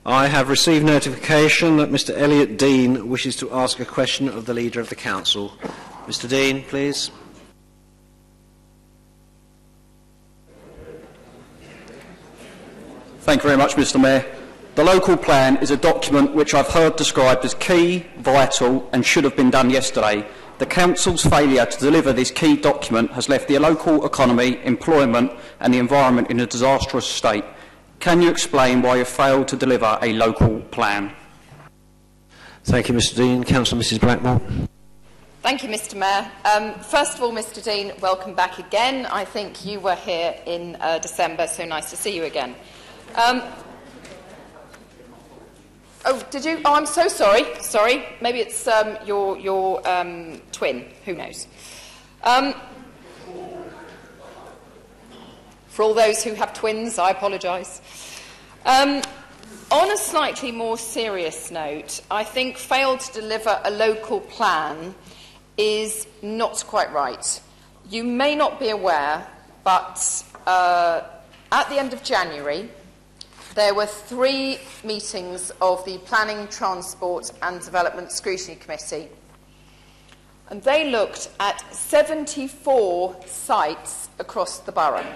I have received notification that Mr. Elliot Dean wishes to ask a question of the Leader of the Council. Mr. Dean, please. Thank you very much, Mr. Mayor. The local plan is a document which I've heard described as key, vital and should have been done yesterday. The Council's failure to deliver this key document has left the local economy, employment and the environment in a disastrous state. Can you explain why you failed to deliver a local plan? Thank you, Mr. Dean. Councillor Mrs. Blackmore. Thank you, Mr. Mayor. First of all, Mr. Dean, welcome back again. I think you were here in December, so nice to see you again. Oh, did you? Oh, I'm so sorry. Sorry. Maybe it's your twin. Who knows? For all those who have twins, I apologise. On a slightly more serious note, I think failed to deliver a local plan is not quite right. You may not be aware, but at the end of January, there were 3 meetings of the Planning, Transport and Development Scrutiny Committee. And they looked at 74 sites across the borough.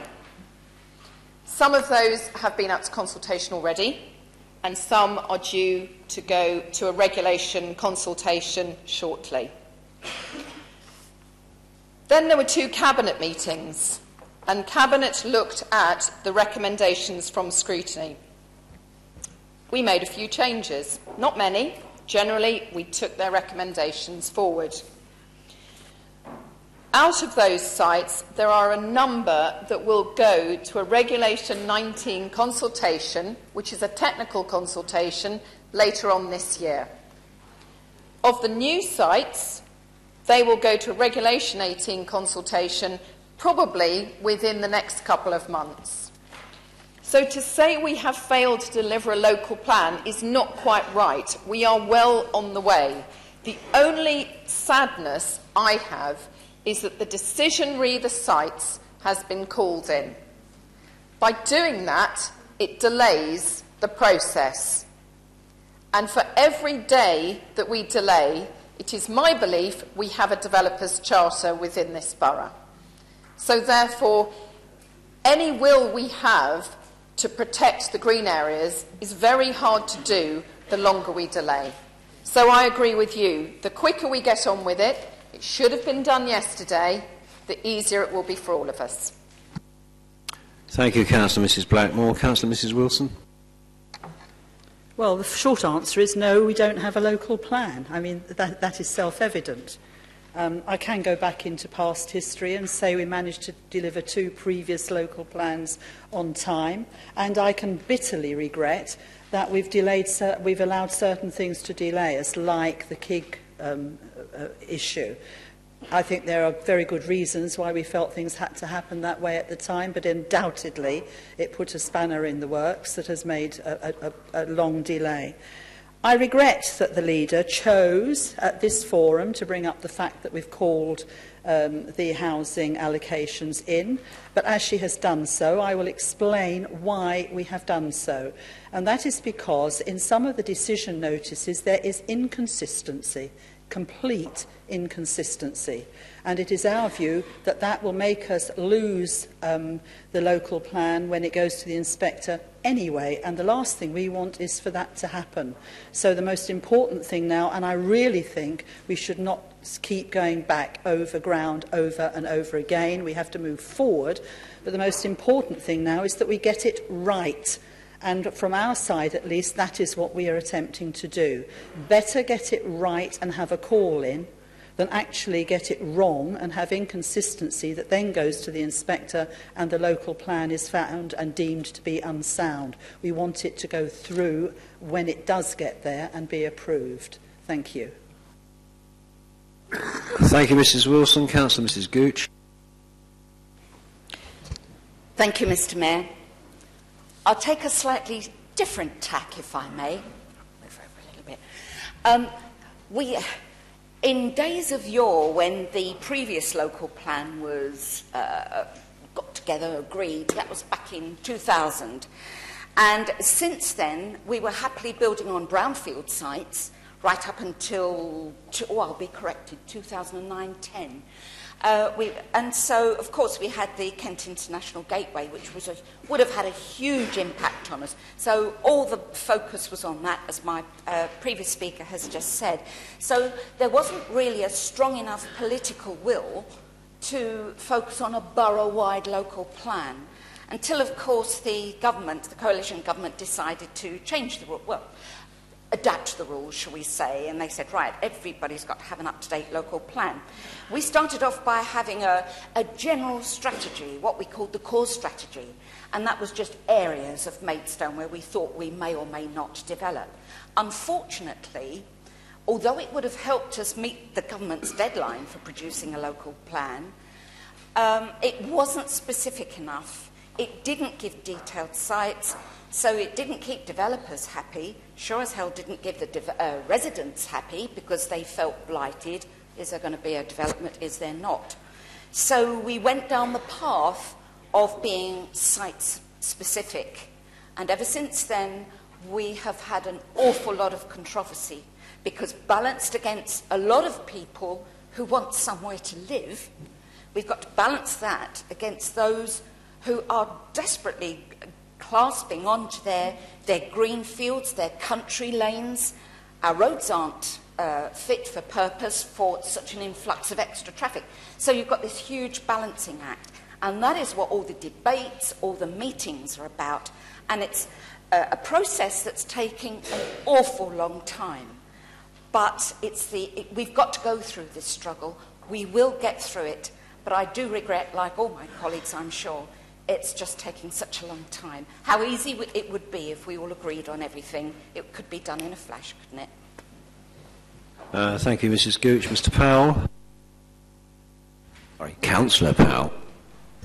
Some of those have been out to consultation already, and some are due to go to a regulation consultation shortly. Then there were 2 Cabinet meetings, and Cabinet looked at the recommendations from scrutiny. We made a few changes, not many. Generally, we took their recommendations forward. Out of those sites, there are a number that will go to a Regulation 19 consultation, which is a technical consultation, later on this year. Of the new sites, they will go to a Regulation 18 consultation probably within the next couple of months. So to say we have failed to deliver a local plan is not quite right. We are well on the way. The only sadness I have is that the decision re the sites has been called in. By doing that, it delays the process. And for every day that we delay, it is my belief we have a developer's charter within this borough. So therefore, any will we have to protect the green areas is very hard to do the longer we delay. So I agree with you. The quicker we get on with it, it should have been done yesterday, the easier it will be for all of us. Thank you, Councillor Mrs. Blackmore. Councillor Mrs. Wilson. Well, the short answer is no, we don't have a local plan. I mean, that is self-evident. I can go back into past history and say we managed to deliver 2 previous local plans on time, and I can bitterly regret that we've allowed certain things to delay us, like the KIG issue. I think there are very good reasons why we felt things had to happen that way at the time, but undoubtedly it put a spanner in the works that has made a long delay. I regret that the leader chose at this forum to bring up the fact that we've called the housing allocations in, but as she has done so, I will explain why we have done so. And that is because in some of the decision notices there is inconsistency, complete inconsistency. And it is our view that that will make us lose the local plan when it goes to the inspector anyway. And the last thing we want is for that to happen. So the most important thing now, and I really think we should not keep going back over ground over and over again. We have to move forward. But the most important thing now is that we get it right. And from our side, at least, that is what we are attempting to do. Better get it right and have a call in than actually get it wrong and have inconsistency that then goes to the inspector and the local plan is found and deemed to be unsound. We want it to go through when it does get there and be approved. Thank you. Thank you, Mrs. Wilson. Councillor Mrs. Gooch. Thank you, Mr. Mayor. I'll take a slightly different tack, if I may. Move over a little bit. In days of yore, when the previous local plan was got together, agreed, that was back in 2000, And since then, we were happily building on brownfield sites right up until, I'll be corrected, 2009-10. And so, of course, we had the Kent International Gateway, which would have had a huge impact on us. So all the focus was on that, as my previous speaker has just said. So there wasn't really a strong enough political will to focus on a borough-wide local plan, until, of course, the government, the coalition government, decided to change the rule. Well, adapt the rules, shall we say, and they said, right, everybody's got to have an up-to-date local plan. We started off by having a general strategy, what we called the core strategy, and that was just areas of Maidstone where we thought we may or may not develop. Unfortunately, although it would have helped us meet the government's deadline for producing a local plan, it wasn't specific enough. It didn't give detailed sites, so it didn't keep developers happy. Sure as hell didn't give the residents happy, because they felt blighted. Is there going to be a development? Is there not? So we went down the path of being site-specific. And ever since then, we have had an awful lot of controversy, because balanced against a lot of people who want somewhere to live, we've got to balance that against those who are desperately clasping onto their green fields, their country lanes. Our roads aren't fit for purpose for such an influx of extra traffic. So you've got this huge balancing act. And that is what all the debates, all the meetings are about. And it's a process that's taking an awful long time. But we've got to go through this struggle. We will get through it. But I do regret, like all my colleagues, I'm sure, it's just taking such a long time. How easy it would be if we all agreed on everything. It could be done in a flash, couldn't it? Thank you, Mrs. Gooch. Mr. Powell. Sorry, Councillor Powell.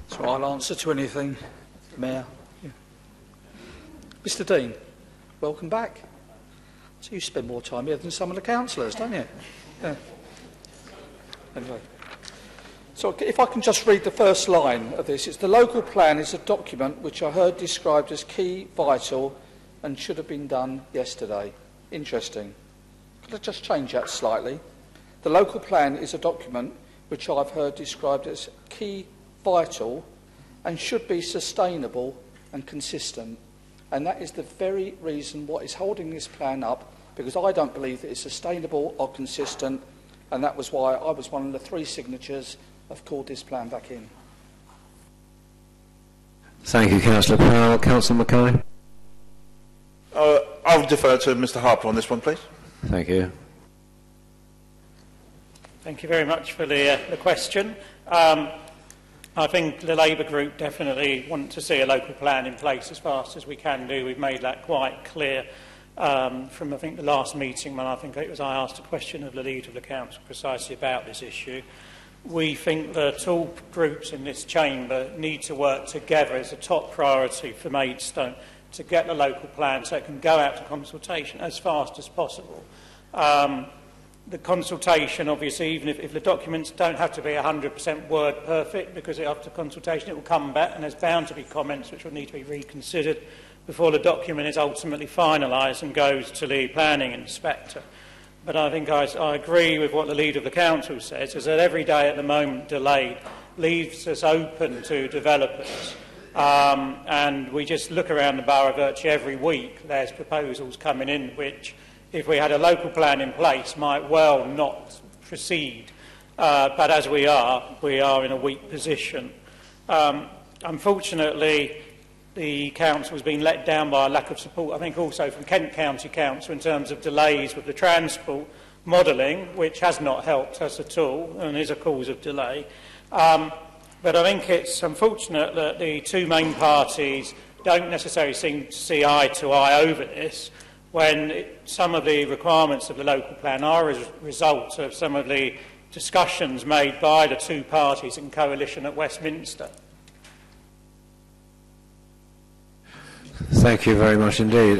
So I'll answer to anything, Mayor. Yeah. Mr. Dean, welcome back. So you spend more time here than some of the councillors, don't you? Yeah. Anyway. So if I can just read the first line of this. It's the local plan is a document which I heard described as key, vital and should have been done yesterday. Interesting. Could I just change that slightly? The local plan is a document which I've heard described as key, vital and should be sustainable and consistent. And that is the very reason what is holding this plan up, because I don't believe that it's sustainable or consistent, and that was why I was one of the 3 signatures I've called this plan back in. Thank you, Councillor Powell. Councillor Mackay. I'll defer to Mr. Harper on this one, please. Thank you. Thank you very much for the question. I think the Labour group definitely want to see a local plan in place as fast as we can do. We've made that quite clear from, I think, the last meeting when I asked a question of the Leader of the Council precisely about this issue. We think that all groups in this chamber need to work together as a top priority for Maidstone to get the local plan so it can go out to consultation as fast as possible. The consultation, obviously, even if the documents don't have to be 100% word perfect, because after consultation it will come back and there's bound to be comments which will need to be reconsidered before the document is ultimately finalised and goes to the planning inspector. But I think I agree with what the Leader of the Council says, is that every day at the moment delayed leaves us open to developers. And we just look around the borough virtually every week, there's proposals coming in which, if we had a local plan in place, might well not proceed. But as we are in a weak position. Unfortunately, the council has been let down by a lack of support, I think also from Kent County Council, in terms of delays with the transport modelling, which has not helped us at all and is a cause of delay. But I think it's unfortunate that the 2 main parties don't necessarily seem to see eye to eye over this, when some of the requirements of the local plan are as a result of some of the discussions made by the 2 parties in coalition at Westminster. Thank you very much indeed.